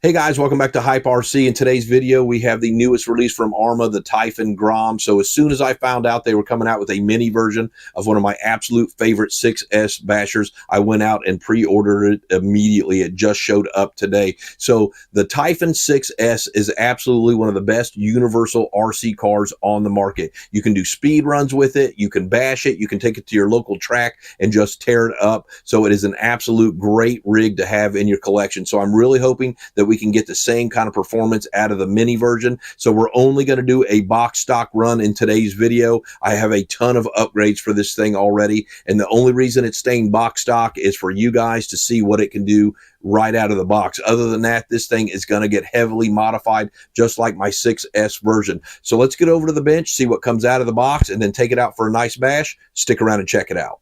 Hey guys, welcome back to Hype RC. In today's video, we have the newest release from ARRMA, the Typhon Grom. So as soon as I found out they were coming out with a mini version of one of my absolute favorite 6S bashers, I went out and pre-ordered it immediately. It just showed up today. So the Typhon 6S is absolutely one of the best universal RC cars on the market. You can do speed runs with it, you can bash it, you can take it to your local track and just tear it up. So it is an absolute great rig to have in your collection. So I'm really hoping that we can get the same kind of performance out of the mini version. So we're only going to do a box stock run in today's video. I have a ton of upgrades for this thing already, and the only reason it's staying box stock is for you guys to see what it can do right out of the box. Other than that, this thing is going to get heavily modified, just like my 6S version. So let's get over to the bench, see what comes out of the box, and then take it out for a nice bash. Stick around and check it out.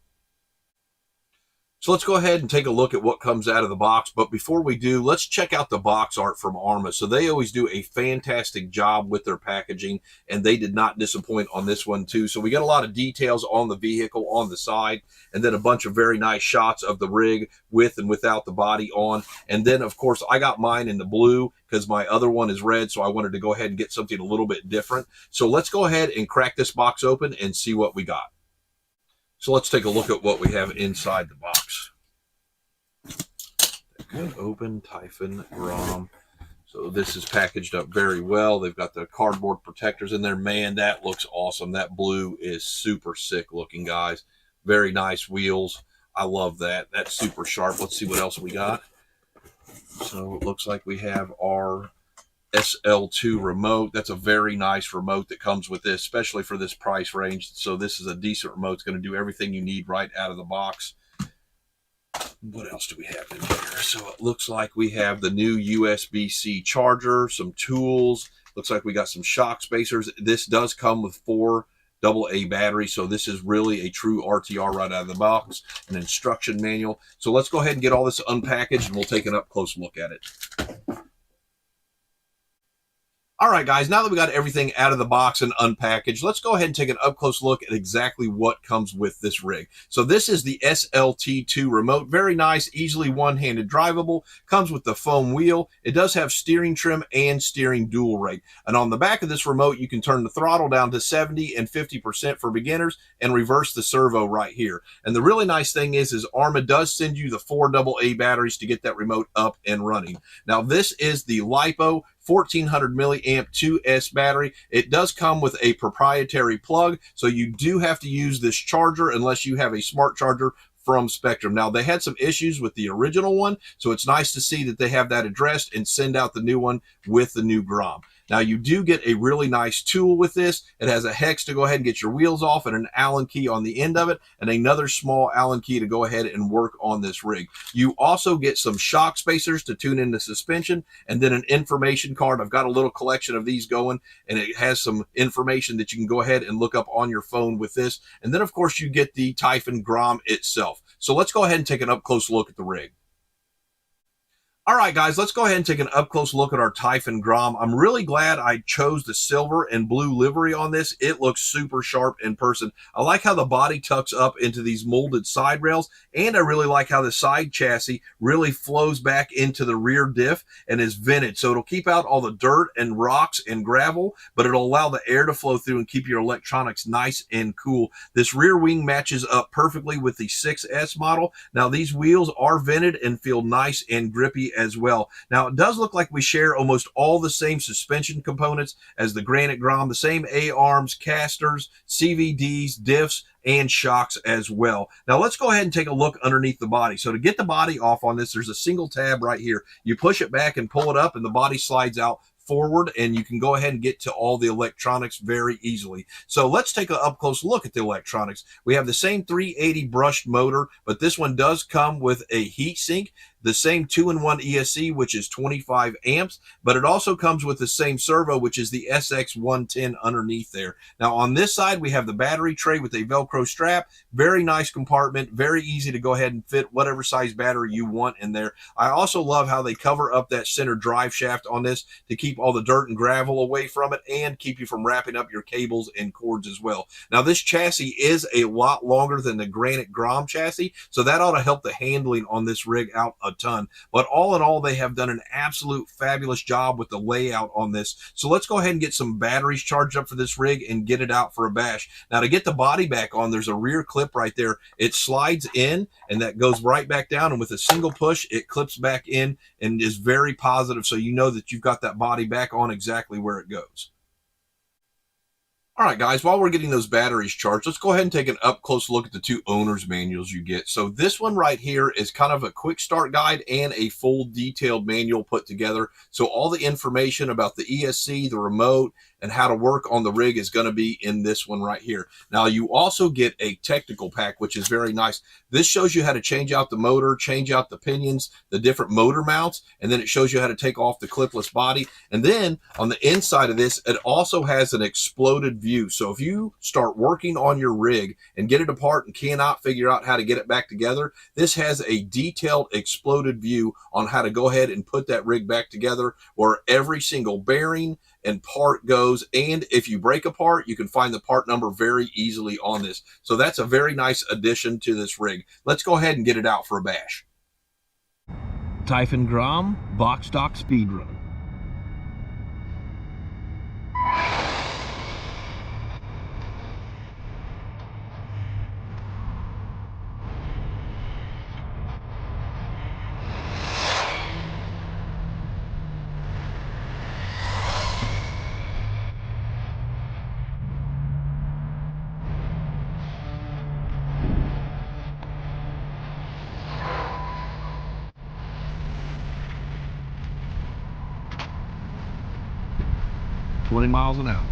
So let's go ahead and take a look at what comes out of the box. But before we do, let's check out the box art from ARRMA. So they always do a fantastic job with their packaging, and they did not disappoint on this one too. So we got a lot of details on the vehicle on the side, and then a bunch of very nice shots of the rig with and without the body on. And then, of course, I got mine in the blue because my other one is red, so I wanted to go ahead and get something a little bit different. So let's go ahead and crack this box open and see what we got. So let's take a look at what we have inside the box. Good open Typhon Grom. So this is packaged up very well. They've got the cardboard protectors in there. Man, that looks awesome. That blue is super sick looking, guys. Very nice wheels. I love that. That's super sharp. Let's see what else we got. So it looks like we have our SL2 remote. That's a very nice remote that comes with this, especially for this price range. So this is a decent remote. It's going to do everything you need right out of the box. What else do we have in here? So it looks like we have the new USB-C charger, some tools. Looks like we got some shock spacers. This does come with 4 AA batteries, so this is really a true RTR right out of the box. An instruction manual. So let's go ahead and get all this unpackaged, and we'll take an up-close look at it. All right, guys, now that we got everything out of the box and unpackaged, let's go ahead and take an up-close look at exactly what comes with this rig. So this is the SLT2 remote. Very nice, easily one-handed drivable. Comes with the foam wheel. It does have steering trim and steering dual rate. And on the back of this remote, you can turn the throttle down to 70 and 50% for beginners and reverse the servo right here. And the really nice thing is ARRMA does send you the 4 AA batteries to get that remote up and running. Now, this is the LiPo 1400 milliamp 2S battery. It does come with a proprietary plug, so you do have to use this charger unless you have a smart charger from Spectrum. Now, they had some issues with the original one, so it's nice to see that they have that addressed and send out the new one with the new Grom. Now, you do get a really nice tool with this. It has a hex to go ahead and get your wheels off and an Allen key on the end of it, and another small Allen key to go ahead and work on this rig. You also get some shock spacers to tune in the suspension, and then an information card. I've got a little collection of these going, and it has some information that you can go ahead and look up on your phone with this. And then, of course, you get the Typhon Grom itself. So let's go ahead and take an up-close look at the rig. All right, guys, let's go ahead and take an up-close look at our Typhon Grom. I'm really glad I chose the silver and blue livery on this. It looks super sharp in person. I like how the body tucks up into these molded side rails, and I really like how the side chassis really flows back into the rear diff and is vented. So it'll keep out all the dirt and rocks and gravel, but it'll allow the air to flow through and keep your electronics nice and cool. This rear wing matches up perfectly with the 6S model. Now, these wheels are vented and feel nice and grippy as well. Now, it does look like we share almost all the same suspension components as the Granite Grom, the same A-arms, casters, CVDs, diffs, and shocks as well. Now, let's go ahead and take a look underneath the body. So to get the body off on this, there's a single tab right here. You push it back and pull it up, and the body slides out forward, and you can go ahead and get to all the electronics very easily. So let's take an up-close look at the electronics. We have the same 380 brushed motor, but this one does come with a heat sink, the same 2-in-1 ESC, which is 25 amps, but it also comes with the same servo, which is the SX110 underneath there. Now, on this side, we have the battery tray with a Velcro strap. Very nice compartment, very easy to go ahead and fit whatever size battery you want in there. I also love how they cover up that center drive shaft on this to keep all the dirt and gravel away from it and keep you from wrapping up your cables and cords as well. Now, this chassis is a lot longer than the Granite Grom chassis, so that ought to help the handling on this rig out a a ton. But all in all, they have done an absolute fabulous job with the layout on this. So let's go ahead and get some batteries charged up for this rig and get it out for a bash. Now, to get the body back on, there's a rear clip right there. It slides in and that goes right back down, and with a single push it clips back in and is very positive, so you know that you've got that body back on exactly where it goes. All right, guys, while we're getting those batteries charged, let's go ahead and take an up-close look at the two owner's manuals you get. So this one right here is kind of a quick start guide and a full detailed manual put together. So all the information about the ESC, the remote, and how to work on the rig is going to be in this one right here. Now, you also get a technical pack, which is very nice. This shows you how to change out the motor, change out the pinions, the different motor mounts, and then it shows you how to take off the clipless body. And then on the inside of this, it also has an exploded view. So if you start working on your rig and get it apart and cannot figure out how to get it back together, this has a detailed exploded view on how to go ahead and put that rig back together, where every single bearing and part goes. And if you break a part, you can find the part number very easily on this. So that's a very nice addition to this rig. Let's go ahead and get it out for a bash. Typhon Grom, box stock Speedrun. miles an hour.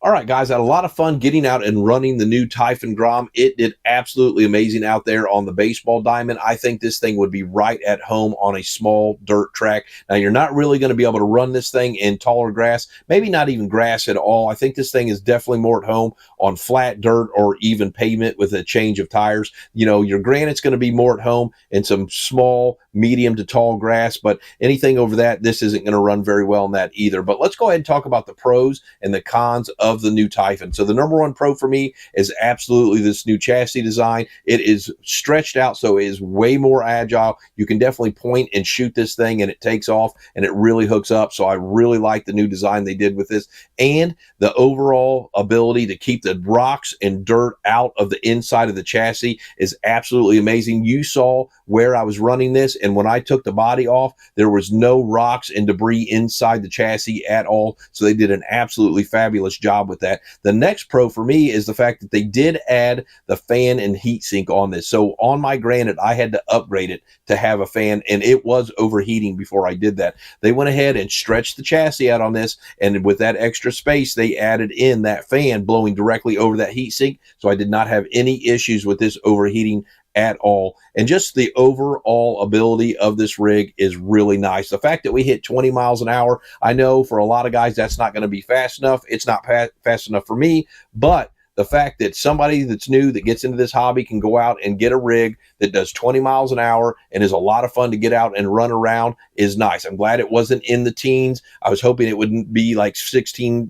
All right, guys, I had a lot of fun getting out and running the new Typhon Grom. It did absolutely amazing out there on the baseball diamond. I think this thing would be right at home on a small dirt track. Now, you're not really going to be able to run this thing in taller grass, maybe not even grass at all. I think this thing is definitely more at home on flat dirt or even pavement with a change of tires. You know, your granite's going to be more at home in some small, medium to tall grass, but anything over that, this isn't going to run very well in that either. But let's go ahead and talk about the pros and the cons of the new Typhon. So the number one pro for me is absolutely this new chassis design. It is stretched out, so it is way more agile. You can definitely point and shoot this thing and it takes off and it really hooks up. So I really like the new design they did with this, and the overall ability to keep the rocks and dirt out of the inside of the chassis is absolutely amazing. You saw where I was running this, and when I took the body off, there was no rocks and debris inside the chassis at all. So they did an absolutely fabulous job with that. The next pro for me is the fact that they did add the fan and heat sink on this. So on my Granite, I had to upgrade it to have a fan, and it was overheating before I did that. They went ahead and stretched the chassis out on this, and with that extra space, they added in that fan blowing directly over that heat sink, so I did not have any issues with this overheating at all. And just the overall ability of this rig is really nice. The fact that we hit 20 miles an hour, I know for a lot of guys that's not going to be fast enough. It's not fast enough for me, but the fact that somebody that's new that gets into this hobby can go out and get a rig that does 20 miles an hour and is a lot of fun to get out and run around is nice. I'm glad it wasn't in the teens. I was hoping it wouldn't be like 16,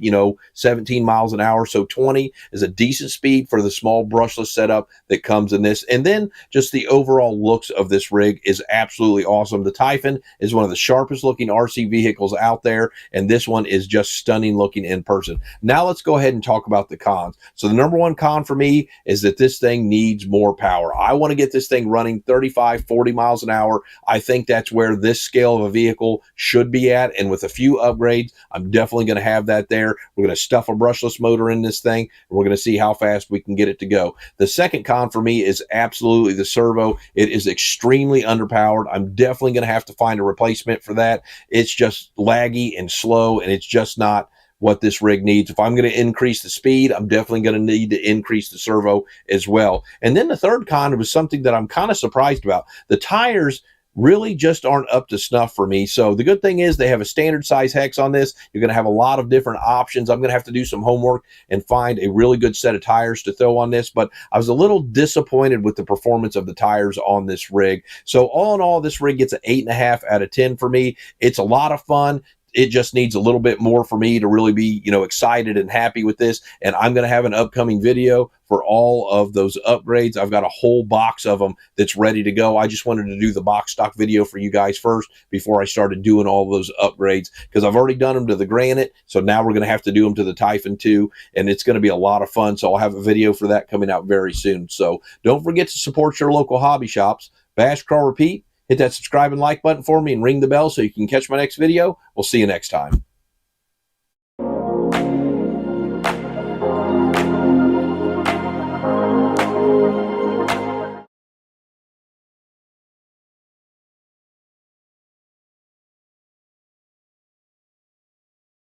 17 miles an hour. So 20 is a decent speed for the small brushless setup that comes in this. And then just the overall looks of this rig is absolutely awesome. The Typhon is one of the sharpest looking RC vehicles out there, and this one is just stunning looking in person. Now let's go ahead and talk about the cons. So the number one con for me is that this thing needs more power. I want to get this thing running 35, 40 miles an hour. I think that's where this scale of a vehicle should be at. And with a few upgrades, I'm definitely going to have that there. We're going to stuff a brushless motor in this thing, and we're going to see how fast we can get it to go. The second con for me is absolutely the servo. It is extremely underpowered. I'm definitely going to have to find a replacement for that. It's just laggy and slow, and it's just not what this rig needs. If I'm going to increase the speed, I'm definitely going to need to increase the servo as well. And then the third con was something that I'm kind of surprised about. The tires really just aren't up to snuff for me. So the good thing is they have a standard size hex on this. You're going to have a lot of different options. I'm going to have to do some homework and find a really good set of tires to throw on this, but I was a little disappointed with the performance of the tires on this rig. So all in all, this rig gets an 8.5 out of 10 for me. It's a lot of fun. It just needs a little bit more for me to really be, excited and happy with this. And I'm going to have an upcoming video for all of those upgrades. I've got a whole box of them that's ready to go. I just wanted to do the box stock video for you guys first before I started doing all of those upgrades, because I've already done them to the Granite. So now we're going to have to do them to the Typhon too. And it's going to be a lot of fun. So I'll have a video for that coming out very soon. So don't forget to support your local hobby shops. Bash, crawl, repeat. Hit that subscribe and like button for me and ring the bell so you can catch my next video. We'll see you next time.